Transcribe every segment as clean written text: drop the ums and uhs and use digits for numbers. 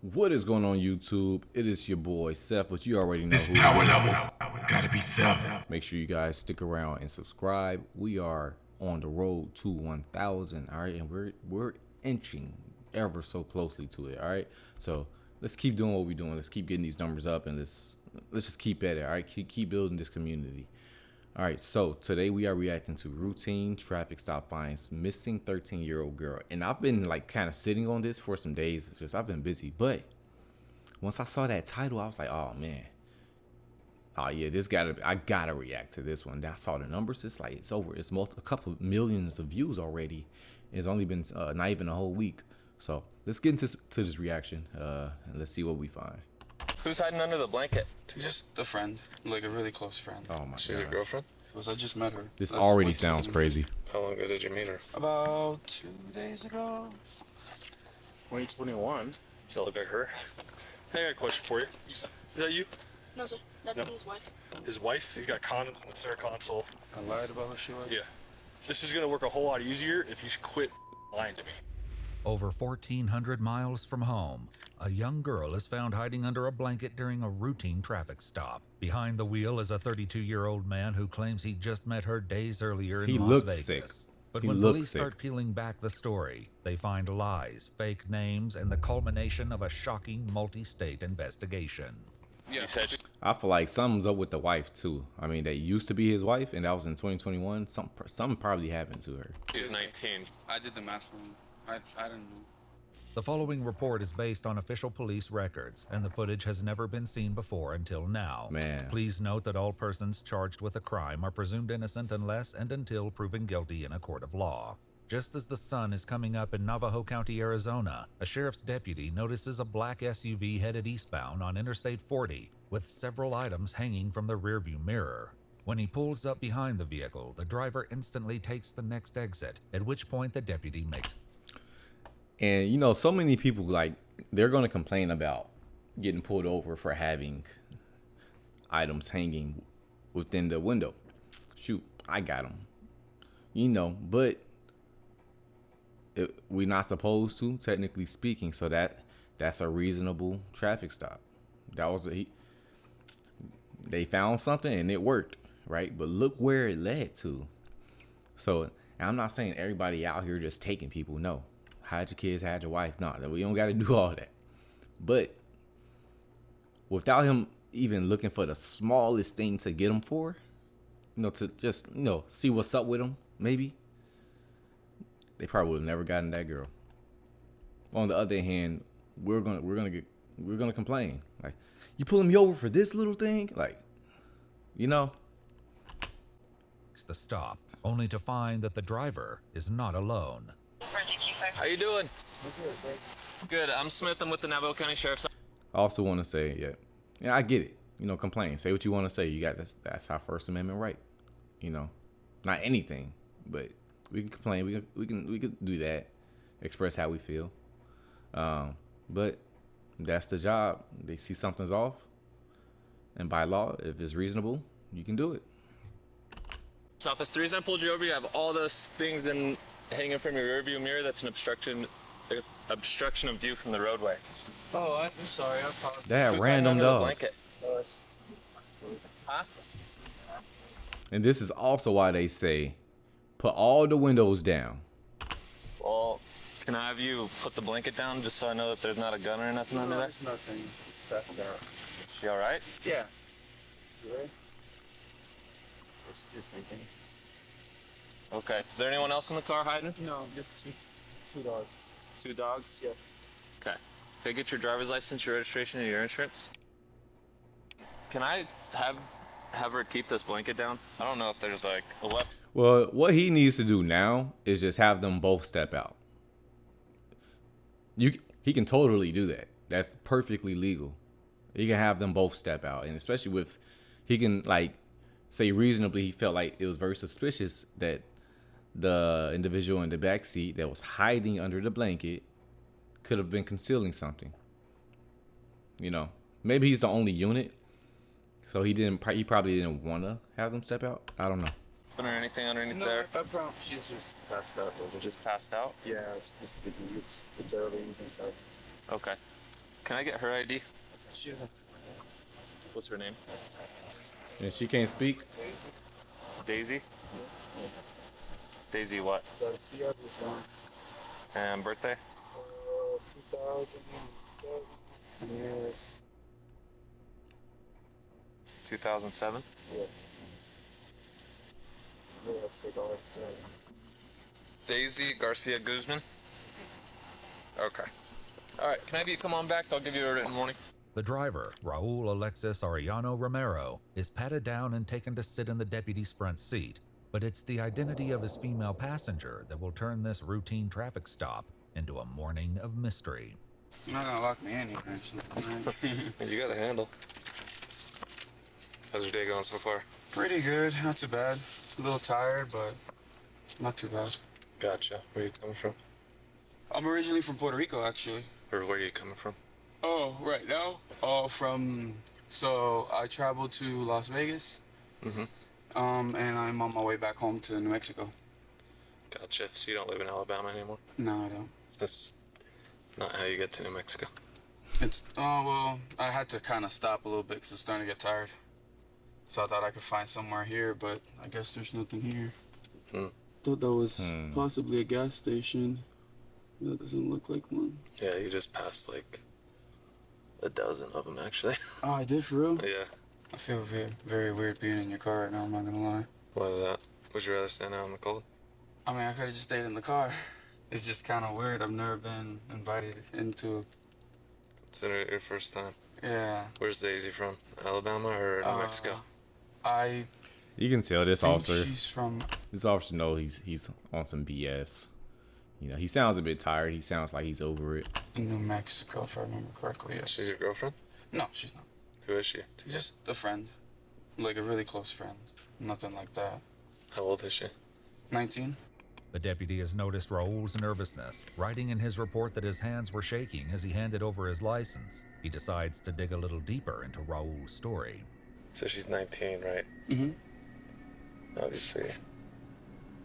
What is going on YouTube? It is your boy Seth, but you already know This who power it is. level gotta be 7. Make sure you guys stick around and subscribe. We are on the road to 1,000, all right, and we're inching ever so closely to it, all right. So let's keep doing what we're doing. Let's keep getting these numbers up, and let's just keep at it, all right. Keep building this community. All right, so today we are reacting to routine traffic stop finds missing 13-year-old girl. And I've been like kind of sitting on this for some days. It's just I've been busy. But once I saw that title, I was like, oh man. Oh yeah, I gotta react to this one. I saw the numbers. It's like it's over. It's a couple millions of views already. It's only been not even a whole week. So let's get into this reaction. And let's see what we find. Who's hiding under the blanket? Just a friend, like a really close friend. Oh my She's your god. girlfriend? I just met her. This That's already what sounds she's- crazy. How long ago did you meet her? About 2 days ago. 2021. She look like her. Hey, I got a question for you. Is that you? No, sir. That's his wife. His wife? He's got condoms in the center console. I lied about who she was. Yeah. This is gonna work a whole lot easier if you quit lying to me. Over 1,400 miles from home, a young girl is found hiding under a blanket during a routine traffic stop. Behind the wheel is a 32-year-old man who claims he just met her days earlier in He Las looks Vegas. sick. But He when looks police start sick. peeling back the story, they find lies, fake names, and the culmination of a shocking multi-state investigation. Yeah. He said I feel like something's up with the wife too. I mean, that used to be his wife, and that was in 2021. Something probably happened to her. she's 19. I did the math wrong. I didn't know. The following report is based on official police records, and the footage has never been seen before until now. Man. Please note that all persons charged with a crime are presumed innocent unless and until proven guilty in a court of law. Just as the sun is coming up in Navajo County, Arizona, a sheriff's deputy notices a black SUV headed eastbound on Interstate 40 with several items hanging from the rearview mirror. When he pulls up behind the vehicle, the driver instantly takes the next exit, at which point the deputy makes. And you know, so many people like they're gonna complain about getting pulled over for having items hanging within the window. Shoot, I got them. You know, but we're not supposed to, technically speaking. So that's a reasonable traffic stop. They found something and it worked, right? But look where it led to. So, and I'm not saying everybody out here just taking people. No, hide your kids, hide your wife. No, we don't got to do all that. But without him even looking for the smallest thing to get him for, you know, to just see what's up with him, maybe they probably would have never gotten that girl. On the other hand, we're gonna complain like, you pulling me over for this little thing, like, you know. The stop, only to find that the driver is not alone. How you doing? Good. I'm Smith. I'm with the Navajo County Sheriff's. I also want to say, yeah, I get it. You know, complain, say what you want to say. You got this. That's our First Amendment right. You know, not anything, but we can complain. We can do that, express how we feel. But that's the job. They see something's off, and by law, if it's reasonable, you can do it. Office, the reason I pulled you over, you have all those things hanging from your rearview mirror. That's an obstruction of view from the roadway. Oh, I'm sorry. I apologize. That Who's random hiding under the dog. blanket? Huh? And this is also why they say, put all the windows down. Well, can I have you put the blanket down just so I know that there's not a gun or nothing under there? There's nothing. It's passed out. You all right? Yeah. You ready? Just thinking. Okay. Is there anyone else in the car hiding? No, just two dogs. 2 dogs? Yeah. Okay. Can I get your driver's license, your registration, and your insurance? Can I have her keep this blanket down? I don't know if there's like a weapon. Well, what he needs to do now is just have them both step out. He can totally do that. That's perfectly legal. He can have them both step out, and especially with, he can like say reasonably he felt like it was very suspicious that the individual in the back seat that was hiding under the blanket could have been concealing something. You know, maybe he's the only unit, so he probably didn't want to have them step out. I don't know. Or anything underneath No, there? I promise. She's just passed out. Just passed out? Yeah, it's just it's early. You can tell. Okay. Can I get her ID? What's her name? And she can't speak. Daisy? Daisy what? Garcia Guzman. And birthday? 2007. Yes. 2007? Yeah. Yeah, $6. Daisy Garcia Guzman? Okay. Alright, can I have you come on back? I'll give you a written warning. The driver, Raul Alexis Arellano Romero, is patted down and taken to sit in the deputy's front seat, but it's the identity of his female passenger that will turn this routine traffic stop into a morning of mystery. You're not gonna lock me in here or something, right? You got a handle. How's your day going so far? Pretty good, not too bad. A little tired, but not too bad. Gotcha. Where are you coming from? I'm originally from Puerto Rico, actually. Or where are you coming from? Oh, right now? Oh, so I traveled to Las Vegas. Mm-hmm. And I'm on my way back home to New Mexico. Gotcha. So you don't live in Alabama anymore? No, I don't. That's not how you get to New Mexico. Well, I had to kind of stop a little bit because it's starting to get tired. So I thought I could find somewhere here, but I guess there's nothing here. Thought that was possibly a gas station. That doesn't look like one. Yeah, you just passed like a dozen of them, actually. Oh, I did, for real? Yeah. I feel very, very weird being in your car right now, I'm not gonna lie. What is that? Would you rather stand out in the cold? I mean, I could've just stayed in the car. It's just kind of weird. I've never been invited into. It's your first time. Yeah. Where's Daisy from? Alabama or New Mexico? I You can tell this think officer. she's from. This officer know he's on some BS. You know, he sounds a bit tired. He sounds like he's over it. New Mexico, if I remember correctly. Yes. She's your girlfriend? No, she's not. Who is she? Just a friend, like a really close friend. Nothing like that. How old is she? 19. The deputy has noticed Raul's nervousness, writing in his report that his hands were shaking as he handed over his license. He decides to dig a little deeper into Raul's story. So she's 19, right? Mm-hmm. Obviously,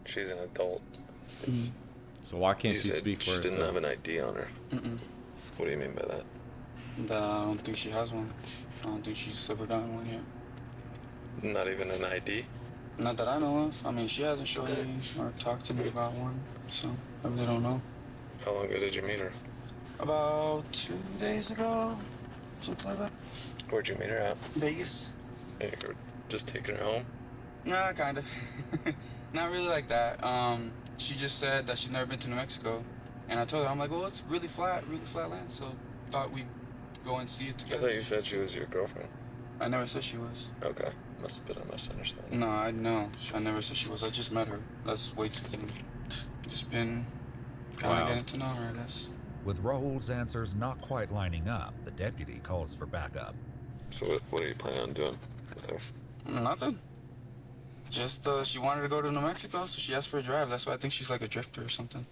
she's an adult. So why can't You she said speak for she herself? didn't have an ID on her. What do you mean by that? That I don't think she has one. I don't think she's ever gotten one yet. Not even an ID? Not that I know of. I mean, she hasn't showed me or talked to me about one, so I really don't know. How long ago did you meet her? About 2 days ago, something like that. Where'd you meet her at? Vegas? You were just taking her home? Nah, kinda. Not really like that. She just said that she's never been to New Mexico, and I told her, I'm like, well, it's really flat land, so thought we'd go and see it I together. thought you said she was your girlfriend. I never said she was. Okay. Must have been a misunderstanding. No, I know. I never said she was. I just met her. That's way too soon. Just been kind of Wow. getting to know her, I guess. With Raul's answers not quite lining up, the deputy calls for backup. So what are you planning on doing with her? Nothing. Just, she wanted to go to New Mexico, so she asked for a drive. That's why I think she's like a drifter or something.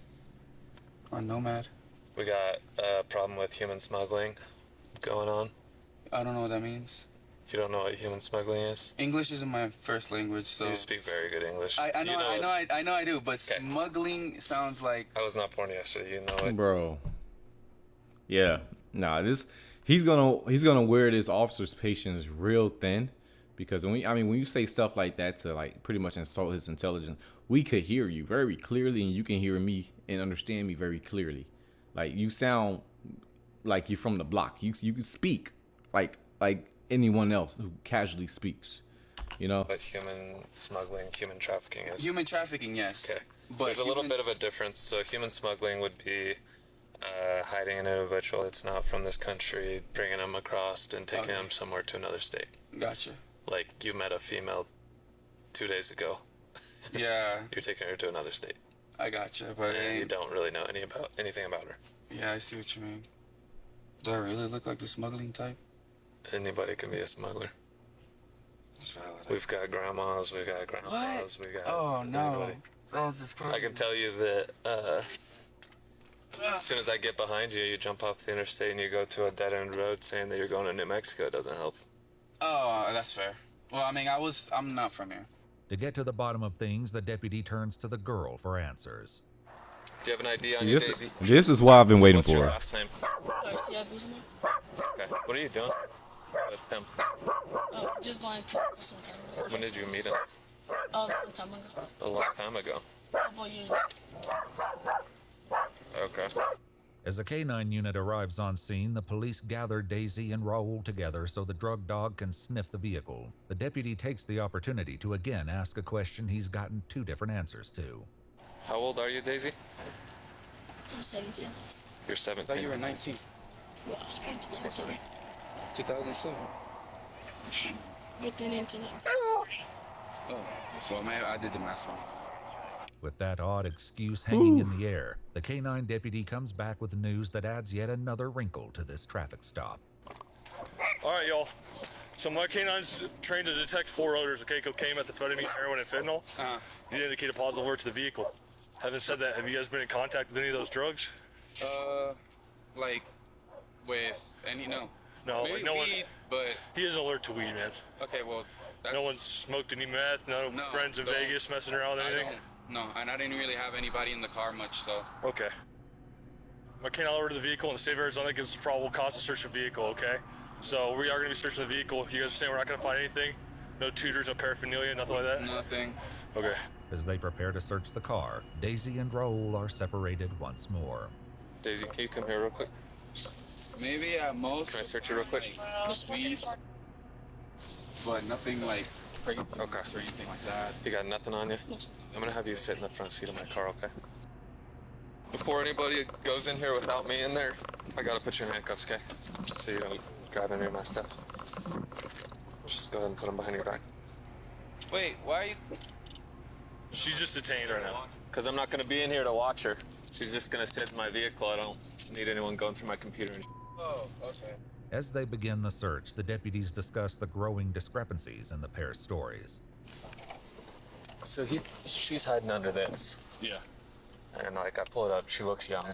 Or a nomad. We got a problem with human smuggling going on. I don't know what that means. You don't know what human smuggling is? English isn't my first language, so... You speak very good English. I You know I do, but Okay. smuggling sounds like... I was not born yesterday, you know it. Bro. Yeah. Nah, he's gonna wear this officer's patience real thin, because when you say stuff like that to like pretty much insult his intelligence, we could hear you very clearly and you can hear me and understand me very clearly. Like you sound like you're from the block. You can speak like anyone else who casually speaks, you know? But human smuggling, human trafficking is... Human trafficking, yes. Okay. But There's a little bit of a difference. So human smuggling would be hiding an individual that's not from this country, bringing them across and taking them somewhere to another state. Gotcha. Like you met a female 2 days ago. Yeah, You're taking her to another state. I gotcha, but it And you ain't... don't really know anything about her. Yeah, I see what you mean. Do I really look like the smuggling type? Anybody can be a smuggler. That's valid. We've got grandmas, we've got grandpas, we got Oh, no. everybody. That's just crazy. I can tell you that as soon as I get behind you, you jump off the interstate and you go to a dead-end road saying that you're going to New Mexico. It doesn't help. Oh, that's fair. Well, I mean, I'm not from here. To get to the bottom of things, the deputy turns to the girl for answers. Do you have an ID on See, you, this, Daisy? this is what I've been waiting What's your for. last name? Garcia Guzman. Okay. What are you doing with him? Just going to some family. When did you meet him? A long time ago. A long time ago. Couple years. Okay. As a canine unit arrives on scene, the police gather Daisy and Raul together so the drug dog can sniff the vehicle. The deputy takes the opportunity to again ask a question he's gotten 2 different answers to. How old are you, Daisy? I'm 17. You're 17. you were 19. Yeah, I'm 17. 2007. With the internet. Oh, well, maybe I did the math wrong. With that odd excuse hanging in the air, the canine deputy comes back with news that adds yet another wrinkle to this traffic stop. All right, y'all. So my canine's trained to detect 4 odors, okay? Cocaine, methamphetamine, heroin, and fentanyl. You indicate a positive alert to the vehicle. Having said that, have you guys been in contact with any of those drugs? Like, with any, no. No, Maybe like no one. weed, but, He is alert to weed, man. okay, well, that's... No one's smoked any meth. No, No, friends in don't- Vegas messing around with I anything. don't, no, and I didn't really have anybody in the car much, so... Okay. My canine alert to the vehicle in the state of Arizona gives us probable cause to search the vehicle, okay? So we are going to be searching the vehicle. You guys are saying we're not going to find anything? No tutors, no paraphernalia, nothing like that? Nothing. Okay. As they prepare to search the car, Daisy and Raul are separated once more. Daisy, can you come here real quick? Maybe at most... Can I search you real quick? Like, weed, but nothing like crazy Okay. or anything like that. You got nothing on you? Yes. I'm gonna have you sit in the front seat of my car, okay? Before anybody goes in here without me in there, I gotta put you in handcuffs, okay? Just so you don't grab any of my stuff. Just go ahead and put them behind your back. Wait, why are you... She's just detained right now. Because I'm not gonna be in here to watch her. She's just gonna sit in my vehicle. I don't need anyone going through my computer and Oh, okay. As they begin the search, the deputies discuss the growing discrepancies in the pair's stories. So she's hiding under this. Yeah. And like I pull it up, she looks young.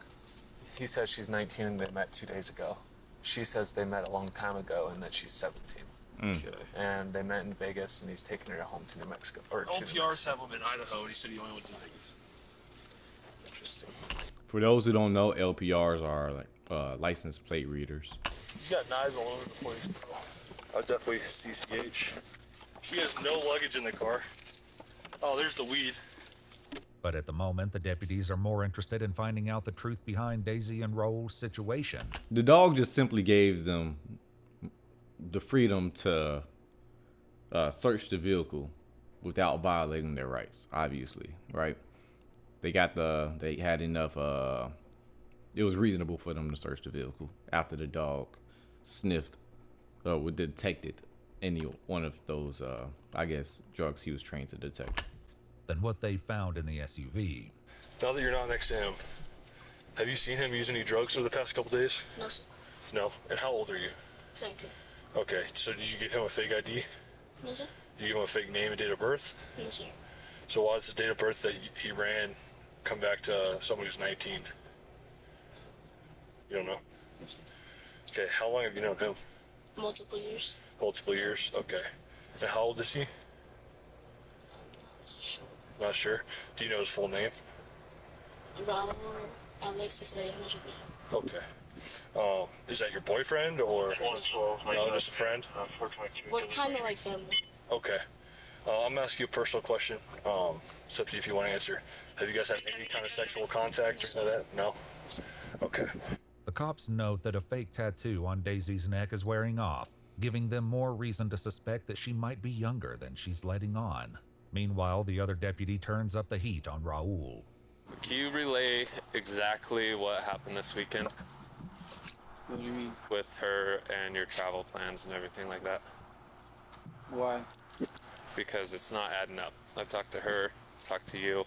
He says she's 19 and they met 2 days ago. She says they met a long time ago and that she's 17. Okay. And they met in Vegas and he's taking her home to New Mexico. Or to New LPRs Mexico. have him in Idaho, and he said he only went to Vegas. Interesting. For those who don't know, LPRs are like license plate readers. He's got knives all over the place. I definitely CCH. She has no luggage in the car. Oh, there's the weed. But at the moment, the deputies are more interested in finding out the truth behind Daisy and Raul's situation. The dog just simply gave them the freedom to search the vehicle without violating their rights, obviously, right? They had enough, it was reasonable for them to search the vehicle after the dog sniffed, detected any one of those, I guess, drugs he was trained to detect. Than what they found in the SUV. Now that you're not next to him, have you seen him use any drugs over the past couple days? No, sir. No. And how old are you? 17. Okay, so did you give him a fake ID? No, sir. Did you give him a fake name and date of birth? No, sir. So why does the date of birth that he ran come back to someone who's 19? You don't know? No, sir. Okay, how long have you known him? Multiple years. Multiple years? Okay. And how old is he? Sure. Not sure. Do you know his full name? Raul AlexisAllexander. Okay. Is that your boyfriend or no, just a friend? We're kind of like family. Okay. I'm gonna ask you a personal question. It's up to you if you want to answer. Have you guys had any kind of sexual contact or something like that? No? Okay. The cops note that a fake tattoo on Daisy's neck is wearing off, giving them more reason to suspect that she might be younger than she's letting on. Meanwhile, the other deputy turns up the heat on Raul. Can you relay exactly what happened this weekend What do you mean? with her and your travel plans and everything like that? Why? Because it's not adding up. I've talked to her, talked to you.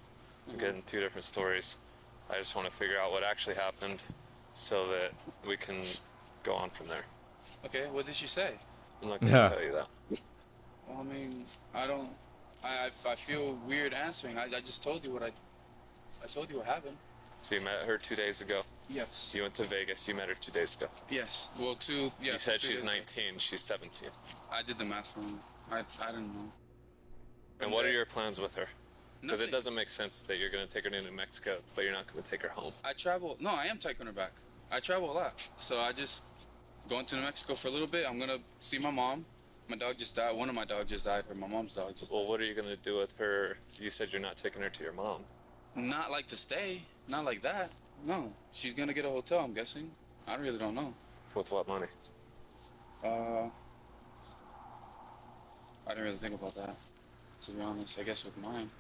I'm getting 2 different stories. I just want to figure out what actually happened so that we can go on from there. Okay, what did she say? I'm not going to tell you that. Well, I mean, I feel weird answering. I just told you what I told you what happened. So you met her 2 days ago. Yes. You went to Vegas. You met her 2 days ago. Yes. Well, yes. You said 2 she's days ago. 19. She's 17. I did the math wrong. I didn't know. And what are your plans with her? Because it Nothing. doesn't make sense that you're going to take her to New Mexico, but you're not going to take her home. I travel. No, I am taking her back. I travel a lot, so I just going to New Mexico for a little bit. I'm gonna see my mom. My dog just died. One of my dogs just died, but my mom's dog just died. Well, what are you gonna do with her? You said you're not taking her to your mom. Not like to stay. Not like that. No. She's gonna get a hotel, I'm guessing. I really don't know. With what money? I didn't really think about that, to be honest. I guess with mine.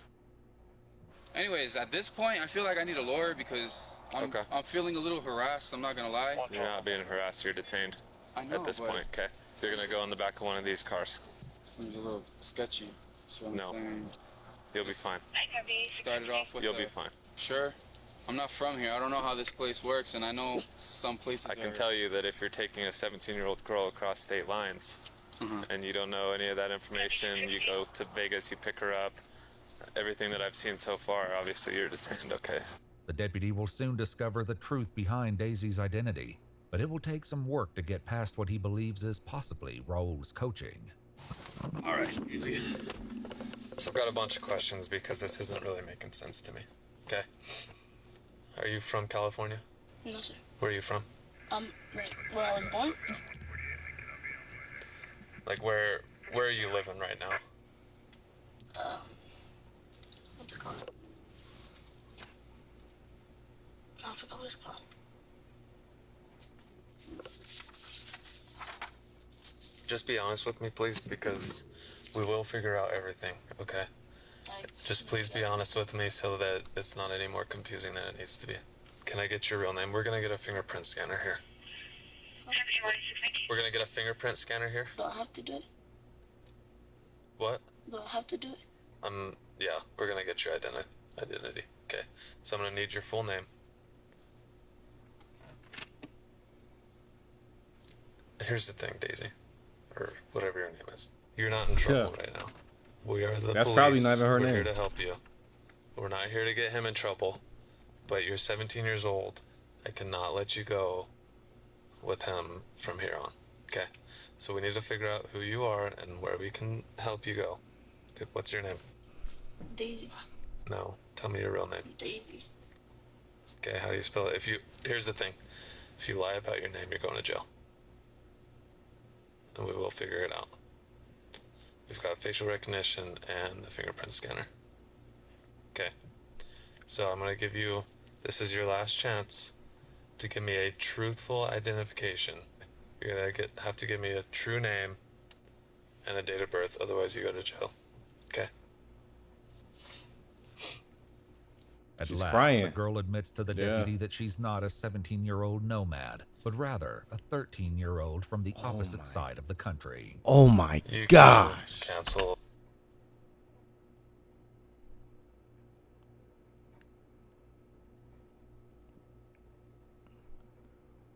Anyways, at this point, I feel like I need a lawyer because I'm feeling a little harassed. I'm not gonna lie. You're not being harassed. You're detained. I know, at this but point, okay? You're gonna go in the back of one of these cars. Seems a little sketchy. So I'm saying, you'll be fine. started off with You'll be fine. Sure. I'm not from here. I don't know how this place works, and I know some places. I can tell you that if you're taking a 17-year-old girl across state lines, and you don't know any of that information, you go to Vegas, you pick her up. Everything that I've seen so far, obviously you're detained, okay? The deputy will soon discover the truth behind Daisy's identity, but it will take some work to get past what he believes is possibly Raul's coaching. All right, easy. I've got a bunch of questions because this isn't really making sense to me, okay? Are you from California? No, sir. Where are you from? Right where I was born. Like where are you living right now? What's it called? No, I forgot what it's called. Just be honest with me, please, because we will figure out everything, okay? Just please be honest with me so that it's not any more confusing than it needs to be. Can I get your real name? We're gonna get a fingerprint scanner here. We're gonna get a fingerprint scanner here. Do I have to do it? What? Do I have to do it? Yeah, we're gonna get your identity. Okay, so I'm gonna need your full name. Here's the thing, Daisy, or whatever your name is. You're not in trouble right now. We are the That's police. probably not even her We're name. here to help you. We're not here to get him in trouble, but you're 17 years old. I cannot let you go with him from here on. Okay, so we need to figure out who you are and where we can help you go. What's your name? Daisy. No, tell me your real name. Daisy. Okay, how do you spell it? Here's the thing. If you lie about your name, you're going to jail. And we will figure it out. We've got facial recognition and the fingerprint scanner. Okay. So I'm going to give you, this is your last chance to give me a truthful identification. You're going to have to give me a true name and a date of birth, otherwise you go to jail. Okay. At She's last, crying. the girl admits to the deputy that she's not a 17-year-old nomad, but rather a 13-year-old from the opposite side of the country. Oh my You gosh. can cancel.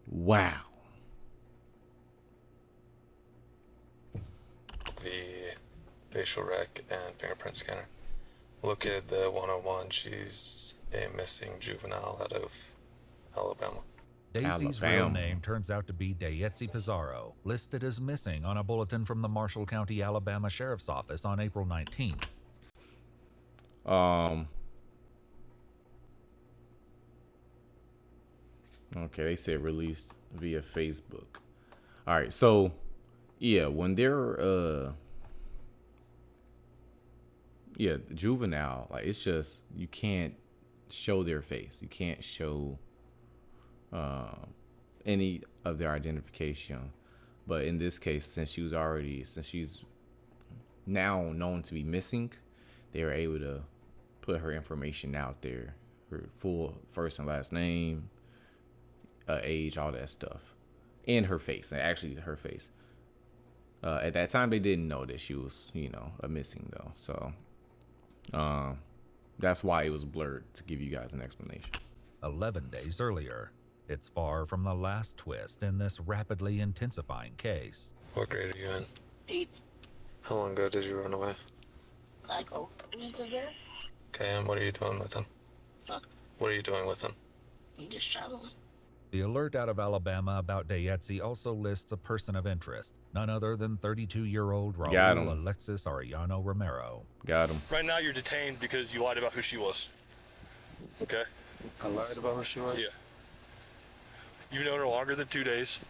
Wow. The facial rec and fingerprint scanner. Located the 101. She's a missing juvenile out of Alabama. Daisy's real name turns out to be Dayetzi Pizarro, listed as missing on a bulletin from the Marshall County, Alabama Sheriff's Office on April 19th. Okay, they said released via Facebook. All right, so yeah, when they're juvenile, like it's just you can't show their face. You can't show any of their identification. But in this case, since she's now known to be missing, they were able to put her information out there, her full first and last name, age, all that stuff, and her face. And actually, her face. At that time, they didn't know that she was, a missing though. So, that's why it was blurred, to give you guys an explanation. 11 days earlier, it's far from the last twist in this rapidly intensifying case. What grade are you in? 8th. How long ago did you run away? Like a week ago. Okay, and what are you doing with him? What? What are you doing with him? I'm just traveling. The alert out of Alabama about Dayetzi also lists a person of interest, none other than 32-year-old Got him. Raul Alexis Arellano Romero. Got him. Right now, you're detained because you lied about who she was. Okay? I lied about who she was? Yeah. You've known her longer than 2 days.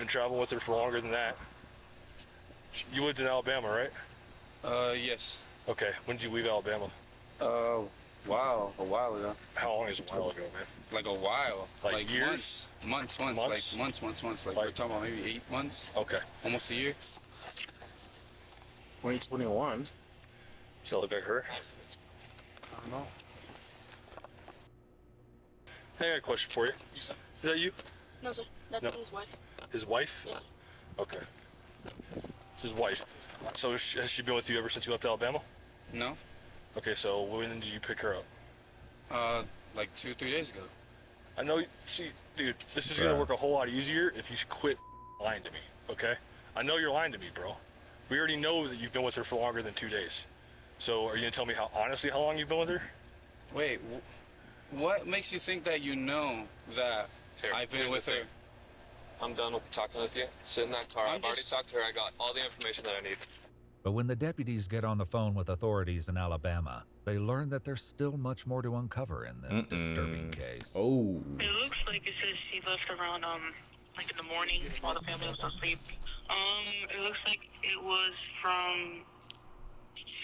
been traveling with her for longer than that. You lived in Alabama, right? Yes. Okay. When did you leave Alabama? Wow, a while ago. How long is a while ago, man? Like a while. Like years? Months. Months? Like months. Like we're talking about maybe 8 months. Okay. Almost a year. 2021. So look like her. I don't know. Hey, I got a question for you. Is that you? No, sir. That's No. his wife. His wife? Yeah. Okay. It's his wife. So has she been with you ever since you left Alabama? No. Okay, so when did you pick her up? Like 2-3 days ago. I know, see, dude, this is gonna work a whole lot easier if you quit lying to me, okay? I know you're lying to me, bro. We already know that you've been with her for longer than 2 days. So are you gonna tell me how long you've been with her? Wait, what makes you think that you know that Here, I've been here's with the her? thing. I'm done with talking with you. Sit in that car. I've already talked to her. I got all the information that I need. But when the deputies get on the phone with authorities in Alabama, they learn that there's still much more to uncover in this disturbing case. Oh. It looks like it says she left around like in the morning while the family was asleep. It looks like it was from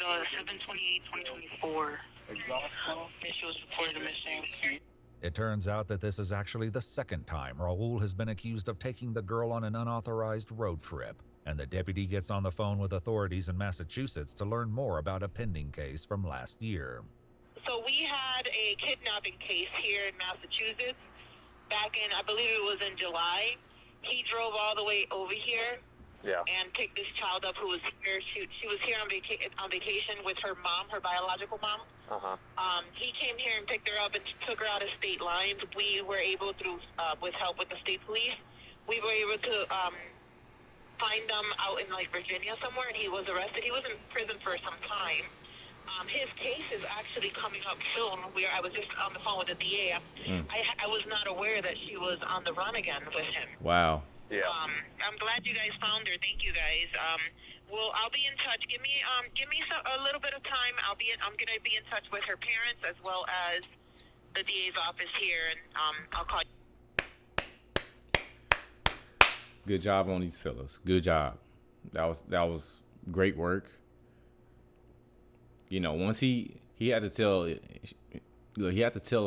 7/28/2024. Exhaust funnel? And she was reported missing. It turns out that this is actually the second time Raul has been accused of taking the girl on an unauthorized road trip, and the deputy gets on the phone with authorities in Massachusetts to learn more about a pending case from last year. So we had a kidnapping case here in Massachusetts back in, I believe it was in July. He drove all the way over here Yeah. and picked this child up who was here. She was here on vacation with her mom, her biological mom. He came here and picked her up and took her out of state lines. We were able to, with help with the state police, we were able to find them out in like Virginia somewhere, and he was arrested. He was in prison for some time. His case is actually coming up soon. I was just on the phone with the DA. I was not aware that she was on the run again with him. Wow. Yeah. I'm glad you guys found her. Thank you guys. Well, I'll be in touch. Give me a little bit of time. I'm gonna be in touch with her parents as well as the DA's office here, and I'll call you. Good job on these fellas. Good job. That was great work. You know, once he had to tell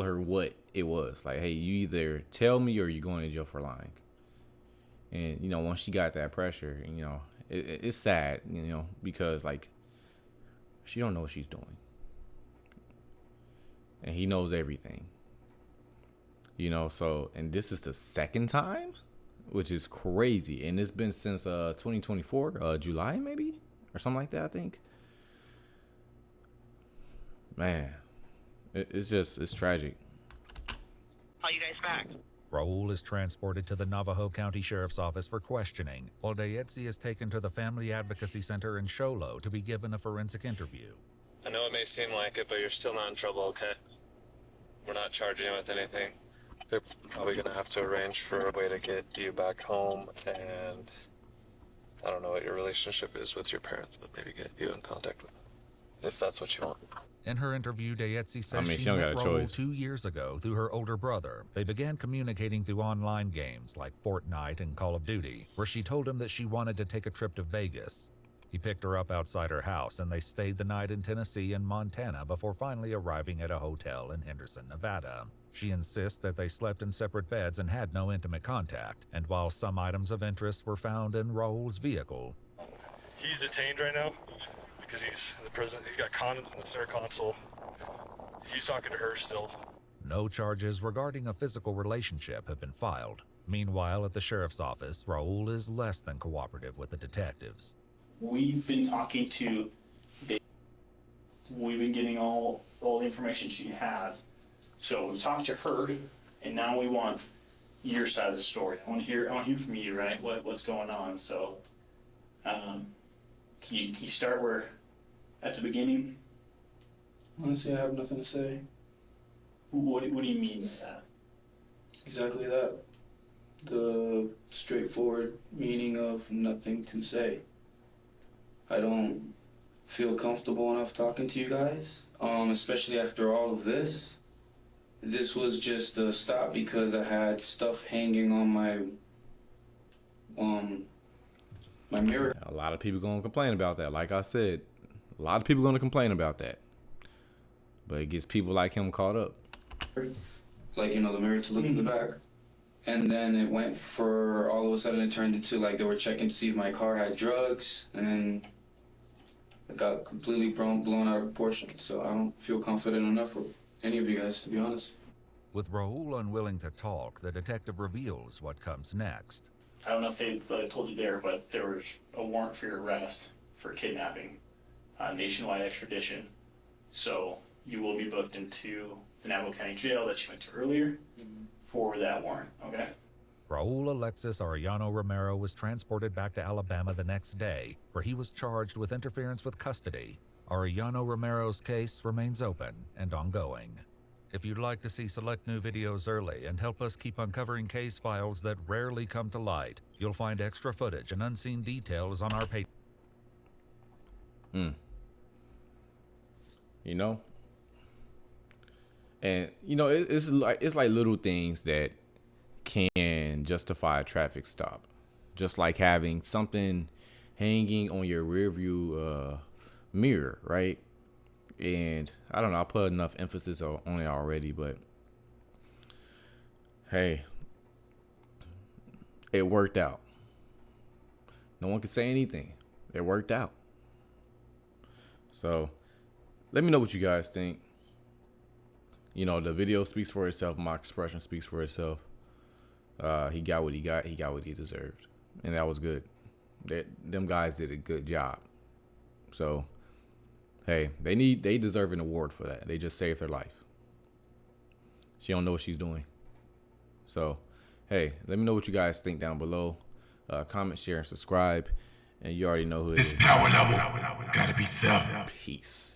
her what it was. Like, hey, you either tell me or you're going to jail for lying. And you know, once she got that pressure, you know, it's sad, you know, because like she don't know what she's doing, and he knows everything. You know, so, and this is the second time, which is crazy, and it's been since 2024, July maybe or something like that, I think. Man, it's tragic. Call you guys back. Raul is transported to the Navajo County Sheriff's Office for questioning, while Dayetzi is taken to the Family Advocacy Center in Show Low to be given a forensic interview. I know it may seem like it, but you're still not in trouble, okay? We're not charging you with anything. They're probably gonna have to arrange for a way to get you back home, and I don't know what your relationship is with your parents, but maybe get you in contact with them, if that's what you want. In her interview, Dayetzi says she she don't met got a Raul choice. 2 years ago through her older brother. They began communicating through online games like Fortnite and Call of Duty, where she told him that she wanted to take a trip to Vegas. He picked her up outside her house, and they stayed the night in Tennessee and Montana before finally arriving at a hotel in Henderson, Nevada. She insists that they slept in separate beds and had no intimate contact, and while some items of interest were found in Raul's vehicle. He's detained right now because he's in the prison. He's got condoms in the center console. He's talking to her still. No charges regarding a physical relationship have been filed. Meanwhile, at the sheriff's office, Raul is less than cooperative with the detectives. We've been talking to Dave. We've been getting all the information she has. So we talked to her, and now we want your side of the story. I want to hear from you, right? What's going on? So, can you start where at the beginning? Honestly, I have nothing to say. What do you mean with that? Exactly that. The straightforward meaning of nothing to say. I don't feel comfortable enough talking to you guys, especially after all of this. This was just a stop because I had stuff hanging on my my mirror. A lot of people gonna complain about that. Like I said, a lot of people gonna complain about that. But it gets people like him caught up. Like, you know, the mirror to look in the back. And then it went for, all of a sudden it turned into like they were checking to see if my car had drugs, and it got completely blown out of proportion. So I don't feel confident enough for any of you guys, to be honest. With Raul unwilling to talk, the detective reveals what comes next. I don't know if they told you there, but there was a warrant for your arrest for kidnapping, nationwide extradition. So you will be booked into the Navajo County Jail that you went to earlier for that warrant, okay? Raul Alexis Arellano Romero was transported back to Alabama the next day, where he was charged with interference with custody. Arellano Romero's case remains open and ongoing. If you'd like to see select new videos early and help us keep uncovering case files that rarely come to light, you'll find extra footage and unseen details on our page. You know? And, you know, it's like little things that can justify a traffic stop. Just like having something hanging on your rear view mirror, right? And I don't know, I put enough emphasis on it already, but hey, it worked out. No one can say anything. It worked out. So let me know what you guys think. You know, the video speaks for itself. My expression speaks for itself. He got what he got. He got what he deserved. And that was good. Them guys did a good job. So, hey, they deserve an award for that. They just saved her life. She don't know what she's doing. So, hey, let me know what you guys think down below. Comment, share, and subscribe. And you already know who it is. This power level gotta be 7. Peace.